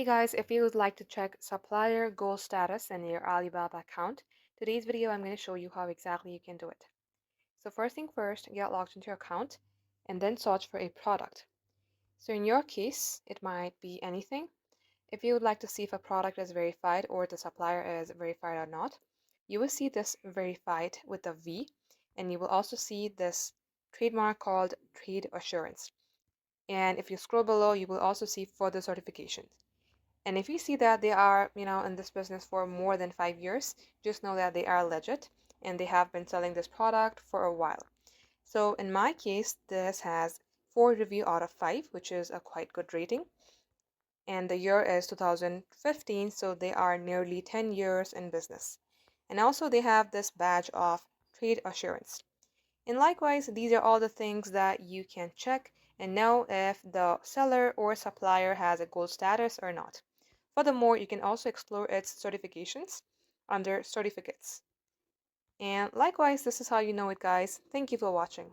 Hey guys, if you would like to check supplier goal status in your Alibaba account, today's video I'm going to show you how exactly you can do it. So first thing first, get logged into your account and then search for a product. So in your case, it might be anything. If you would like to see if a product is verified or the supplier is verified or not, you will see this verified with a V, and you will also see this trademark called trade assurance. And if you scroll below, you will also see further certifications. And if you see that they are, in this business for more than 5 years, just know that they are legit and they have been selling this product for a while. So in my case, this has 4 review out of 5, which is a quite good rating. And the year is 2015, so they are nearly 10 years in business. And also they have this badge of trade assurance. And likewise, these are all the things that you can check and know if the seller or supplier has a gold status or not. Furthermore, you can also explore its certifications under certificates. And likewise, this is how you know it, guys. Thank you for watching.